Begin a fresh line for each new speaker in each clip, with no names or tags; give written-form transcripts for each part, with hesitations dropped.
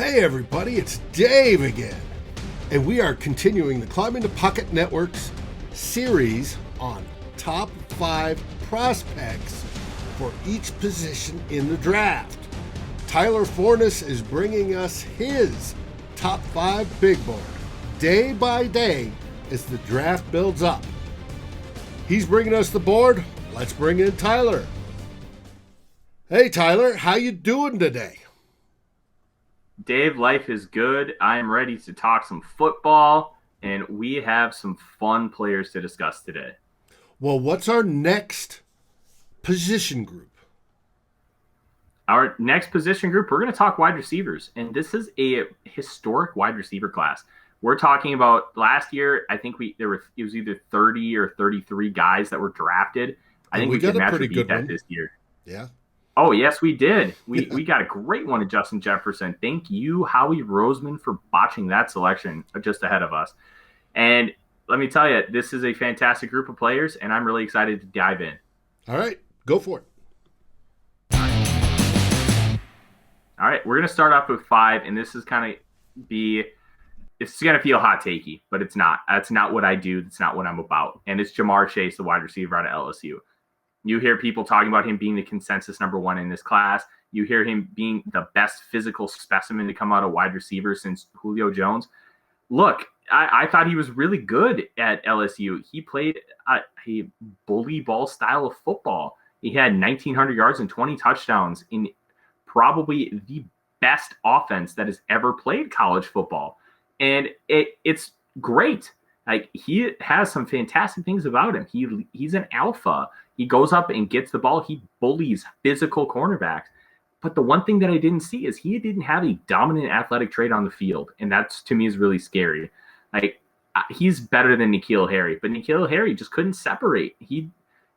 Hey everybody, it's Dave again, and we are continuing the Climbing the Pocket Network's series on top 5 prospects for each position in the draft. Tyler Fornes is bringing us his top 5 big board, day by day as the draft builds up. He's bringing us the board. Let's bring in Tyler. Hey Tyler, how you doing today?
Dave, life is good. I am ready to talk some football, and we have some fun players to discuss today.
Well, what's our next position group?
Our next position group, we're going to talk wide receivers, and this is a historic wide receiver class. We're talking about last year. I think it was either 30 or 33 guys that were drafted. I think we
got
could
a
match
pretty
or beat
good
that
one
this year.
Yeah.
Oh, yes, we did. We got a great one of Justin Jefferson. Thank you, Howie Roseman, for botching that selection just ahead of us. And let me tell you, this is a fantastic group of players, and I'm really excited to dive in.
All right, go for it.
All right, we're going to start off with 5, and this is it's going to feel hot takey, but it's not. That's not what I do. That's not what I'm about. And it's Ja'Marr Chase, the wide receiver out of LSU. You hear people talking about him being the consensus number 1 in this class. You hear him being the best physical specimen to come out of wide receiver since Julio Jones. Look, I thought he was really good at LSU. He played a bully ball style of football. He had 1,900 yards and 20 touchdowns in probably the best offense that has ever played college football. And it's great. Like, he has some fantastic things about him. He's an alpha. He goes up and gets the ball. He bullies physical cornerbacks. But the one thing that I didn't see is he didn't have a dominant athletic trait on the field. And that's, to me, is really scary. Like, he's better than N'Keal Harry, but N'Keal Harry just couldn't separate. He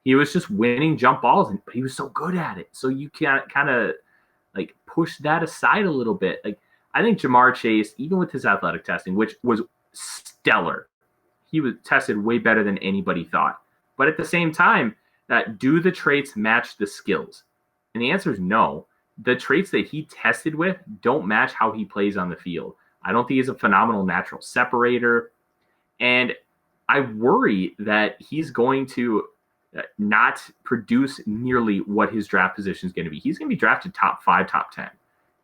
was just winning jump balls, but he was so good at it. So you can kind of like push that aside a little bit. Like, I think Ja'Marr Chase, even with his athletic testing, which was stellar, he was tested way better than anybody thought. But at the same time, do the traits match the skills? And the answer is no. The traits that he tested with don't match how he plays on the field. I don't think he's a phenomenal natural separator. And I worry that he's going to not produce nearly what his draft position is going to be. He's going to be drafted top 5, top 10.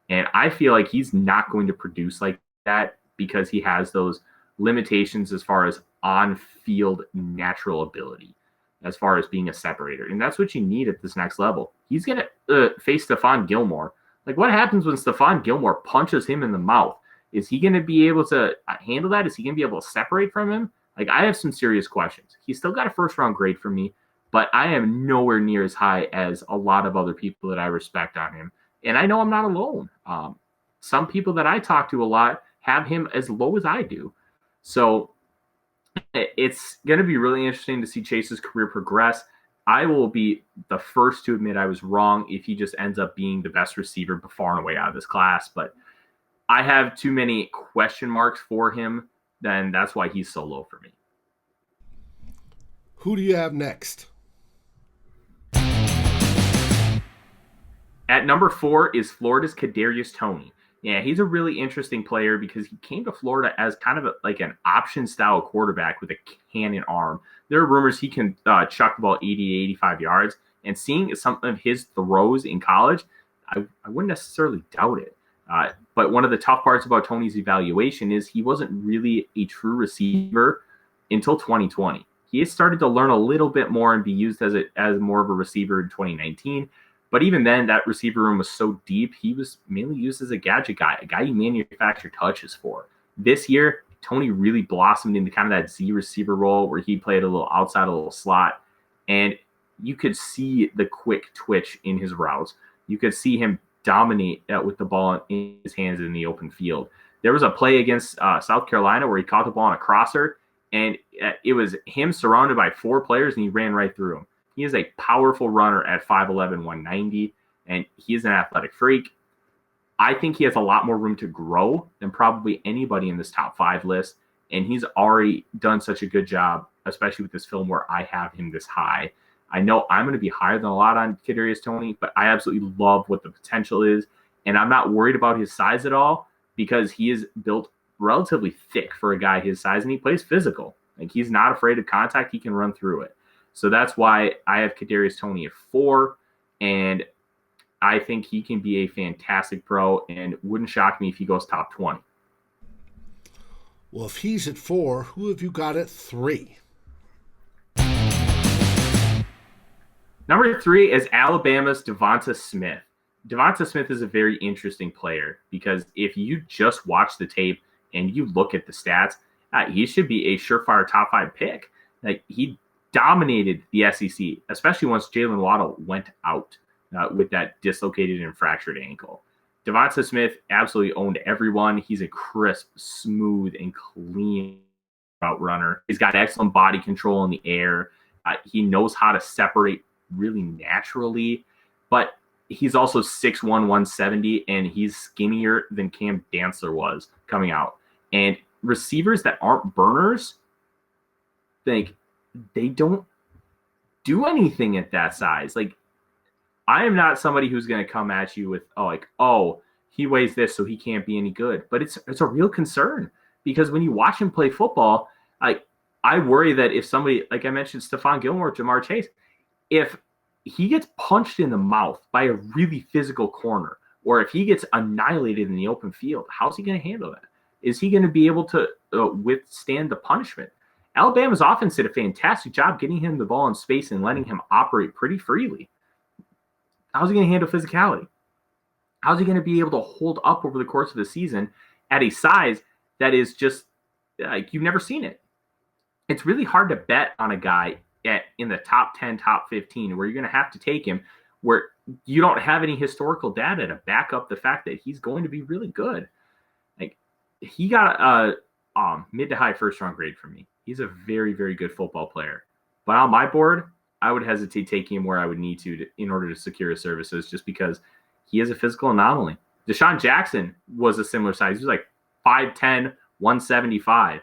And I feel like he's not going to produce like that because he has those limitations as far as on-field natural ability, as far as being a separator. And that's what you need at this next level. He's going to face Stephon Gilmore. Like, what happens when Stephon Gilmore punches him in the mouth? Is he going to be able to handle that? Is he going to be able to separate from him? Like, I have some serious questions. He's still got a first-round grade from me, but I am nowhere near as high as a lot of other people that I respect on him. And I know I'm not alone. Some people that I talk to a lot have him as low as I do. So it's going to be really interesting to see Chase's career progress. I will be the first to admit I was wrong if he just ends up being the best receiver far and away out of this class. But I have too many question marks for him. Then that's why he's so low for me.
Who do you have next?
At number 4 is Florida's Kadarius Toney. Yeah, he's a really interesting player because he came to Florida as kind of like an option-style quarterback with a cannon arm. There are rumors he can chuck the ball 80 to 85 yards. And seeing some of his throws in college, I wouldn't necessarily doubt it. But one of the tough parts about Toney's evaluation is he wasn't really a true receiver until 2020. He has started to learn a little bit more and be used as more of a receiver in 2019. But even then, that receiver room was so deep, he was mainly used as a gadget guy, a guy you manufacture touches for. This year, Toney really blossomed into kind of that Z receiver role where he played a little outside, a little slot. And you could see the quick twitch in his routes. You could see him dominate with the ball in his hands in the open field. There was a play against South Carolina where he caught the ball on a crosser, and it was him surrounded by 4 players, and he ran right through them. He is a powerful runner at 5'11", 190, and he is an athletic freak. I think he has a lot more room to grow than probably anybody in this top 5 list, and he's already done such a good job, especially with this film where I have him this high. I know I'm going to be higher than a lot on Kadarius Toney, but I absolutely love what the potential is, and I'm not worried about his size at all. because he is built relatively thick for a guy his size, and he plays physical. Like, he's not afraid of contact. He can run through it. So that's why I have Kadarius Toney at 4, and I think he can be a fantastic pro, and wouldn't shock me if he goes top 20.
Well, if he's at 4, who have you got at 3?
Number 3 is Alabama's Devonta Smith. Devonta Smith is a very interesting player because if you just watch the tape and you look at the stats, he should be a surefire top 5 pick. Like, he dominated the SEC, especially once Jalen Waddle went out with that dislocated and fractured ankle. Devonta Smith absolutely owned everyone. He's a crisp, smooth, and clean route runner. He's got excellent body control in the air. He knows how to separate really naturally, but he's also 6'1", 170, and he's skinnier than Cam Dantzler was coming out. And receivers that aren't burners, they don't do anything at that size. Like, I am not somebody who's going to come at you with, he weighs this, so he can't be any good. But it's a real concern because when you watch him play football, I worry that if somebody, like I mentioned, Stephon Gilmore, Jamar Chase, if he gets punched in the mouth by a really physical corner, or if he gets annihilated in the open field, how's he going to handle that? Is he going to be able to withstand the punishment? Alabama's offense did a fantastic job getting him the ball in space and letting him operate pretty freely. How's he going to handle physicality? How's he going to be able to hold up over the course of the season at a size that is just like you've never seen it? It's really hard to bet on a guy in the top 10, top 15, where you're going to have to take him where you don't have any historical data to back up the fact that he's going to be really good. Like, he got a mid to high first round grade from me. He's a very, very good football player. But on my board, I would hesitate taking him where I would need to in order to secure his services, just because he is a physical anomaly. Deshaun Jackson was a similar size. He was like 5'10", 175.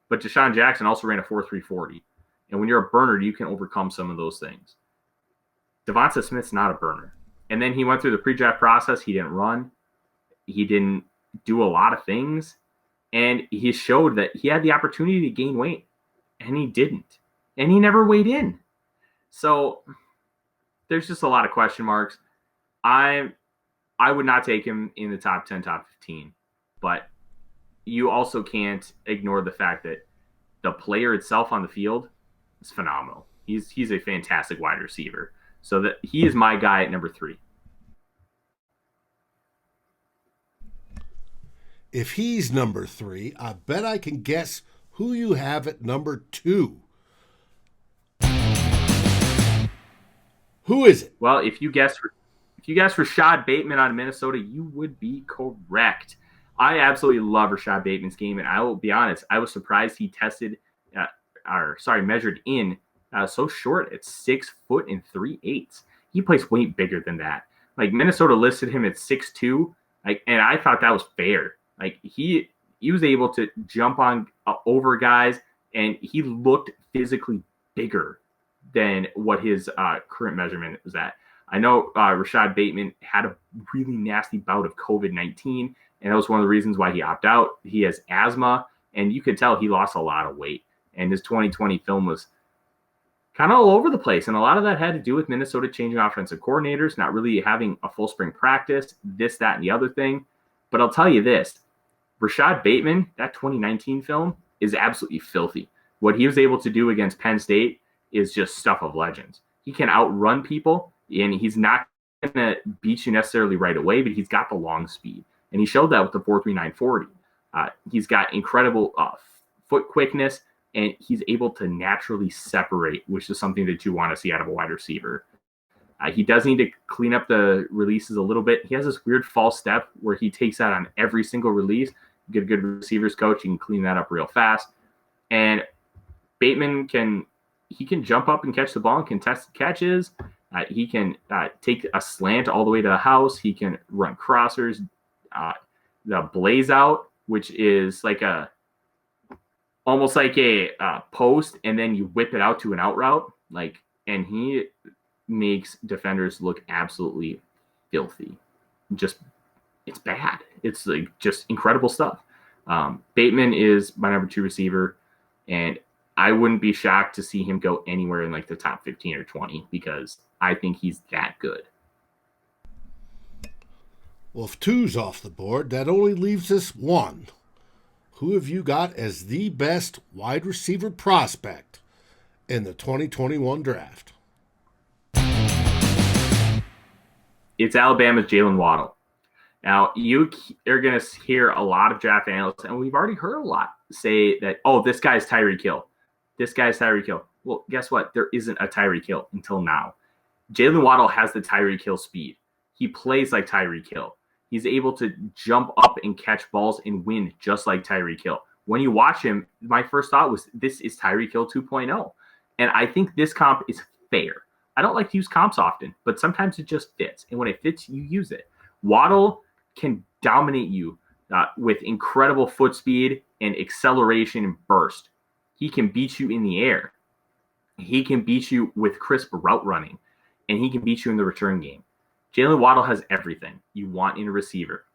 But Deshaun Jackson also ran a 4.340. And when you're a burner, you can overcome some of those things. Devonta Smith's not a burner. And then he went through the pre-draft process. He didn't run. He didn't do a lot of things. And he showed that he had the opportunity to gain weight. And he didn't. And he never weighed in. So there's just a lot of question marks. I would not take him in the top 10, top 15. But you also can't ignore the fact that the player itself on the field is phenomenal. He's a fantastic wide receiver. So that he is my guy at number 3.
If he's number 3, I bet I can guess who you have at number 2. Who is it?
Well, if you guessed Rashad Bateman out of Minnesota, you would be correct. I absolutely love Rashad Bateman's game, and I will be honest, I was surprised he measured in so short at 6 foot and 3/8. He plays way bigger than that. Like, Minnesota listed him at 6'2", and I thought that was fair. Like, he was able to jump on over guys, and he looked physically bigger than what his current measurement was at. I know Rashad Bateman had a really nasty bout of COVID-19, and that was one of the reasons why he opted out. He has asthma, and you could tell he lost a lot of weight. And his 2020 film was kind of all over the place. And a lot of that had to do with Minnesota changing offensive coordinators, not really having a full spring practice, this, that, and the other thing. But I'll tell you this, Rashad Bateman, that 2019 film is absolutely filthy. What he was able to do against Penn State is just stuff of legends. He can outrun people, and he's not going to beat you necessarily right away, but he's got the long speed. And he showed that with the 4.3940. He's got incredible foot quickness, and he's able to naturally separate, which is something that you want to see out of a wide receiver. He does need to clean up the releases a little bit. He has this weird false step where he takes out on every single release. Get a good receivers coach, you can clean that up real fast. And Bateman can jump up and catch the ball and contest catches. He can take a slant all the way to the house. He can run crossers. The blaze out, which is like almost like a post, and then you whip it out to an out route. And he makes defenders look absolutely filthy. Just it's bad. It's like just incredible stuff. Bateman is my number 2 receiver, and I wouldn't be shocked to see him go anywhere in like the top 15 or 20 because I think he's that good.
Well, if 2's off the board, that only leaves us 1. Who have you got as the best wide receiver prospect in the 2021 draft?
It's Alabama's Jalen Waddle. Now, you are going to hear a lot of draft analysts, and we've already heard a lot say that, oh, this guy's Tyreek Hill. This guy's Tyreek Hill. Well, guess what? There isn't a Tyreek Hill until now. Jalen Waddle has the Tyreek Hill speed. He plays like Tyreek Hill. He's able to jump up and catch balls and win just like Tyreek Hill. When you watch him, my first thought was, this is Tyreek Hill 2.0. And I think this comp is fair. I don't like to use comps often, but sometimes it just fits. And when it fits, you use it. Waddle can dominate you with incredible foot speed and acceleration and burst. He can beat you in the air. He can beat you with crisp route running, and he can beat you in the return game. Jalen Waddle has everything you want in a receiver.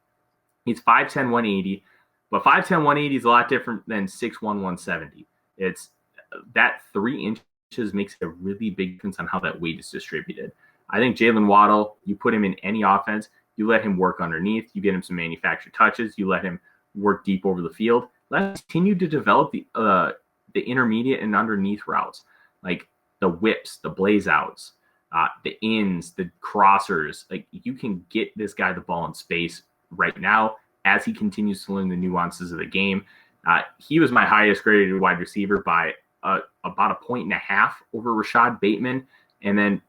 He's 5'10", 180, but 5'10", 180 is a lot different than 6'1", 170. It's that 3 inches makes a really big difference on how that weight is distributed. I think Jalen Waddle, you put him in any offense, you let him work underneath, you get him some manufactured touches, you let him work deep over the field. Let him continue to develop the intermediate and underneath routes, like the whips, the blaze outs, the ins, the crossers. Like, you can get this guy the ball in space right now as he continues to learn the nuances of the game. He was my highest graded wide receiver by about 1.5 points over Rashad Bateman, and then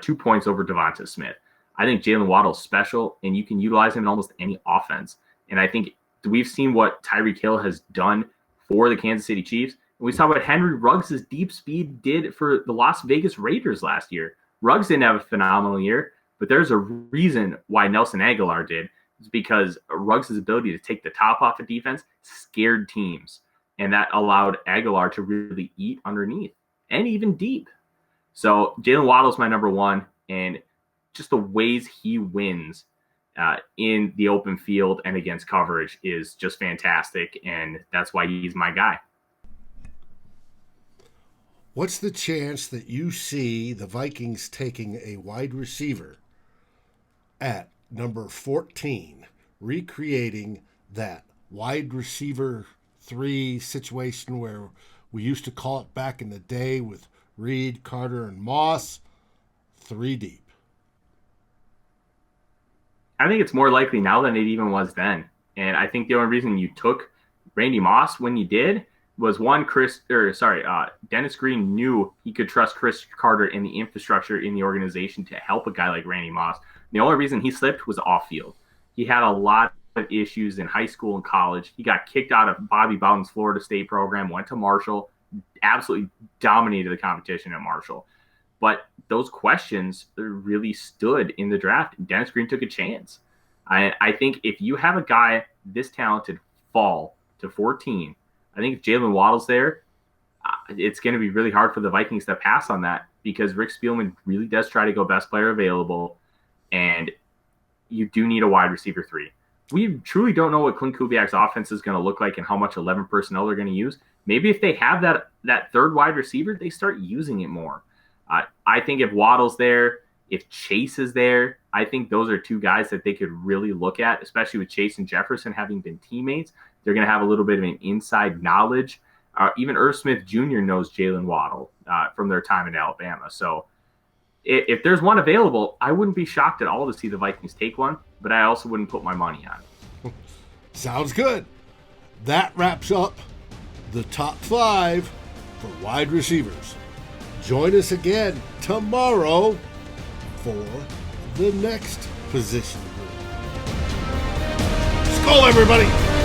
2 points over Devonta Smith. I think Jalen Waddle's special, and you can utilize him in almost any offense. And I think we've seen what Tyreek Hill has done for the Kansas City Chiefs. And we saw what Henry Ruggs' deep speed did for the Las Vegas Raiders last year. Ruggs didn't have a phenomenal year, but there's a reason why Nelson Aguilar did. It's because Ruggs' ability to take the top off of defense scared teams, and that allowed Aguilar to really eat underneath and even deep. So Jalen Waddle's my number 1, and just the ways he wins in the open field and against coverage is just fantastic, and that's why he's my guy.
What's the chance that you see the Vikings taking a wide receiver at number 14, recreating that wide receiver 3 situation where we used to call it back in the day with Reed, Carter, and Moss, 3 deep?
I think it's more likely now than it even was then. And I think the only reason you took Randy Moss when you did was Dennis Green knew he could trust Chris Carter and the infrastructure in the organization to help a guy like Randy Moss. The only reason he slipped was off field. He had a lot of issues in high school and college. He got kicked out of Bobby Bowden's Florida State program, went to Marshall, absolutely dominated the competition at Marshall. But those questions really stood in the draft. Dennis Green took a chance. I think if you have a guy this talented fall to 14, I think if Jalen Waddle's there, it's going to be really hard for the Vikings to pass on that because Rick Spielman really does try to go best player available, and you do need a wide receiver 3. We truly don't know what Clint Kubiak's offense is going to look like and how much 11 personnel they're going to use. Maybe if they have that third wide receiver, they start using it more. I think if Waddle's there, if Chase is there, I think those are 2 guys that they could really look at, especially with Chase and Jefferson having been teammates. They're going to have a little bit of an inside knowledge. Even Irv Smith Jr. knows Jalen Waddle from their time in Alabama. So if there's one available, I wouldn't be shocked at all to see the Vikings take one, but I also wouldn't put my money on it.
Sounds good. That wraps up the top 5 for wide receivers. Join us again tomorrow for the next position group. Skol, everybody!